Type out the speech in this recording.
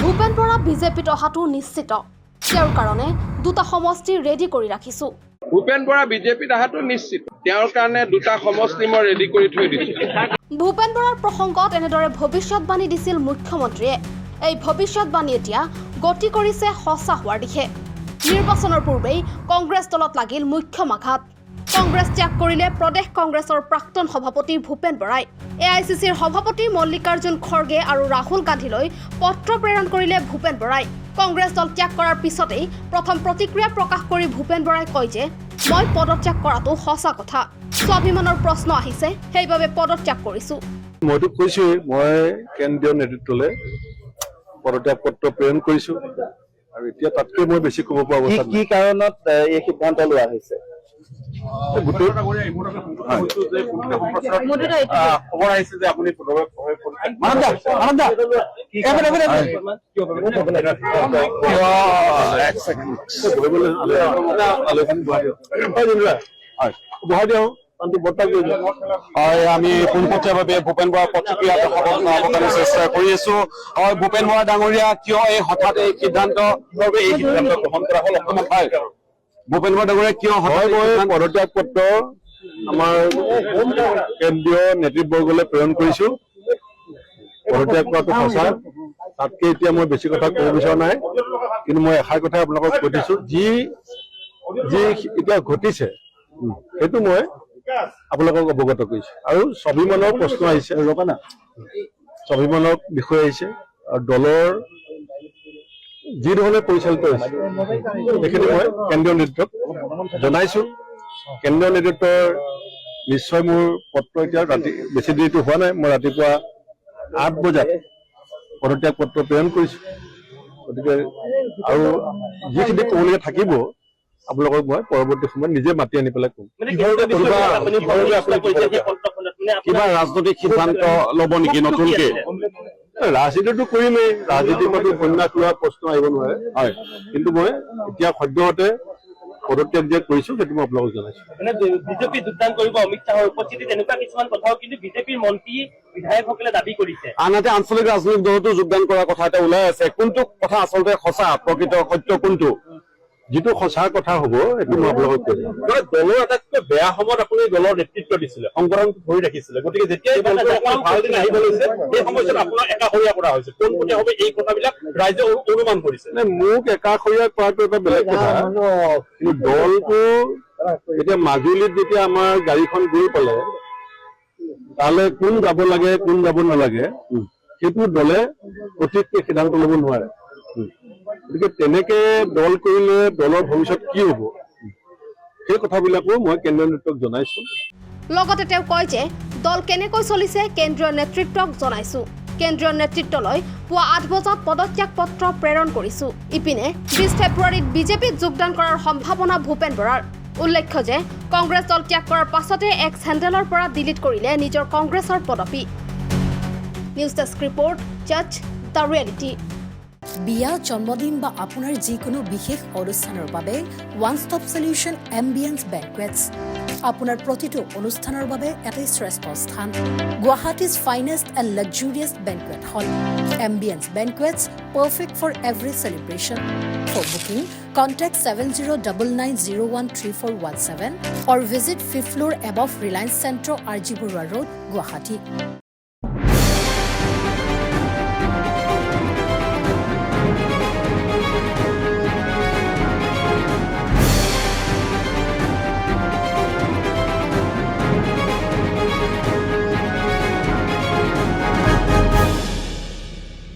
ভূপেন বৰা বিজেপিত অহাটো নিশ্চিত তেওঁৰ কাৰণে দুটা সমষ্টি ৰেডি কৰি ৰাখিছো ভূপেন বৰা বিজেপিত অহাটো নিশ্চিত তেওঁৰ কাৰণে দুটা সমষ্টি মই ৰেডি কৰি থৈ দিছো ভূপেন বৰাৰ প্ৰসংগত এনেদৰে ভৱিষ্যতবাণী দিছিল মুখ্যমন্ত্ৰীয়ে এই ভৱিষ্যতবাণী এতিয়া গতি কৰিছে সঁচা হোৱাৰ দিশে নিৰ্বাচনৰ পূৰ্বেই কংগ্ৰেছ দলত লাগিল মুখ্য মাঘাত কংগ্ৰেছ ত্যাগ কৰিলে প্ৰদেশ কংগ্ৰেছৰ প্ৰাক্তন সভাপতি ভূপেন বৰাই এআইচিচিৰ সভাপতি মল্লিকাৰ্জুন খৰ্গে আৰু ৰাহুল গান্ধীলৈ পত্ৰ প্ৰেৰণ কৰিলে ভূপেন বৰাই কংগ্ৰেছ দল ত্যাগ কৰাৰ পিছতেই প্ৰথম প্ৰতিক্ৰিয়া প্ৰকাশ কৰি ভূপেন বৰাই কয় যে মই পদত্যাগ কৰাটো সঁচা কথা স্বাভিমানৰ প্ৰশ্ন আহিছে সেইবাবে পদত্যাগ কৰিছো মইতো কৈছোৱেই মই কেন্দ্ৰীয় নেতৃত্বলৈ পদত্যাগ পত্ৰ প্ৰেৰণ কৰিছো আৰু এতিয়া তাতকৈ মই বেছি ক'ব পৰা অৱস্থা কি কাৰণত এই সিদ্ধান্ত লোৱা হৈছে গোটেই খবৰ আহিছে যে আপুনি আমি পোনপটীয়াভাৱে ভূপেন বৰাৰ প্ৰতিক্ৰিয়াত কাৰণে চেষ্টা কৰি আছো ভূপেন বৰা ডাঙৰীয়া কিয় এই হঠাৎ এই সিদ্ধান্ত গ্ৰহণ কৰা হ'ল অকণমান হয় ভূপেন বৰা ডাঙৰীয়া কিয় হঠাৎ মই পদত্যাগ পত্ৰ আমাৰ কেন্দ্ৰীয় নেতৃবৰ্গলৈ প্ৰেৰণ কৰিছো পদত্যাগ কৰাটো সঁচা তাতকে এতিয়া মই বেছি কথা ক'ব বিচৰা নাই কিন্তু মই এষাৰ কথা আপোনালোকক কৈ দিছো যি এতিয়া ঘটিছে সেইটো মই আপোনালোকক অৱগত কৰিছো আৰু স্বাভিমানৰ প্ৰশ্ন আহিছে স্বাভিমানৰ বিষয় আহিছে আৰু দলৰ যি ধৰণে পৰিচালিত হৈছে সেইখিনি মই কেন্দ্ৰীয় নেতৃত্বক জনাইছো কেন্দ্ৰীয় নেতৃত্বৰ নিশ্চয় মোৰ পত্ৰ এতিয়া ৰাতি বেছি দেৰিটো হোৱা নাই মই ৰাতিপুৱা 8 বজাত পদত্যাগ পত্ৰ প্ৰেৰণ কৰিছো গতিকে আৰু যিখিনি ক'বলগীয়া থাকিব আপোনালোকক মই পৰৱৰ্তী সময়ত নিজে মাতি আনি পেলাই ক'ম কিবা ৰাজনৈতিক সিদ্ধান্ত ল'ব নেকি নতুনকে ৰাজনীতিটো কৰিমেই ৰাজনীতিৰ পৰা উপন্যাস লোৱা প্ৰশ্ন আহিব নোৱাৰে হয় কিন্তু মই এতিয়া সদ্যহতে পদত্যাগ যে কৰিছো সেইটো মই আপোনালোকক জনাইছো মানে বিজেপি যোগদান কৰিব অমিত শ্বাহৰ উপস্থিতিত এনেকুৱা কিছুমান কথাও কিন্তু বিজেপিৰ মন্ত্ৰী বিধায়কসকলে দাবী কৰিছে আনহাতে আঞ্চলিক ৰাজনৈতিক দলতো যোগদান কৰাৰ কথা এটা ওলাই আছে কোনটো কথা আচলতে সঁচা প্ৰকৃত সত্য কোনটো যিটো সঁচা কথা হ'ব সেইটো মই আপোনালোকক কৈ দিম দলৰ আটাইতকৈ বেয়া সময়ত আপুনি দলৰ নেতৃত্ব দিছিলে সংগঠন ধৰি ৰাখিছিলে গতিকে যেতিয়া ভাল দিন আহিব লৈছে সেই সময়ছোৱাত আপোনাক একাষৰীয়া কৰা হৈছে পোনপটীয়াভাৱে এই কথাবিলাক ৰাইজে অনুমান কৰিছে মোক একাষৰীয়া কৰাটো এটা বেলেগ কথা কিন্তু দলটো এতিয়া মাজুলীত যেতিয়া আমাৰ গাড়ীখন গৈ পালে তালৈ কোন যাব লাগে কোন যাব নালাগে সেইটো দলে অতীতকে সিদ্ধান্ত ল'ব নোৱাৰে গতিকে তেনেকে দল কৰিলে দলৰ ভৱিষ্যত কি হ'ব সেই কথাবিলাকো মই কেন্দ্ৰীয় নেতৃত্বক জনাইছো লগতে তেওঁ কয় যে দল কেনেকৈ চলিছে কেন্দ্ৰীয় নেতৃত্বক জনাইছো কেন্দ্ৰীয় নেতৃত্বলৈ পুৱা 8 বজাত পদত্যাগ পত্ৰ প্ৰেৰণ কৰিছো ইপিনে 20 ফেব্ৰুৱাৰীত বিজেপিত যোগদান কৰাৰ সম্ভাৱনা ভূপেন বৰাৰ উল্লেখ্য যে কংগ্ৰেছ দল ত্যাগ কৰাৰ পাছতে এক্স হেণ্ডেলৰ পৰা ডিলিট কৰিলে নিজৰ কংগ্ৰেছৰ পদবী নিউজ ডেস্ক ৰিপৰ্ট জাজ দ্য ৰিয়েলিটি বিয়া জন্মদিন বা আপোনাৰ যিকোনো বিশেষ অনুষ্ঠানৰ বাবে one stop solution ambience banquets আপোনাৰ প্ৰতিটো অনুষ্ঠানৰ বাবে এটাই শ্ৰেষ্ঠ স্থান Guwahati's finest and luxurious banquet hall ambience banquets perfect for every celebration for booking contact 7099013417 or visit 5th floor above Reliance Centro, RG Burwa Road, Guwahati.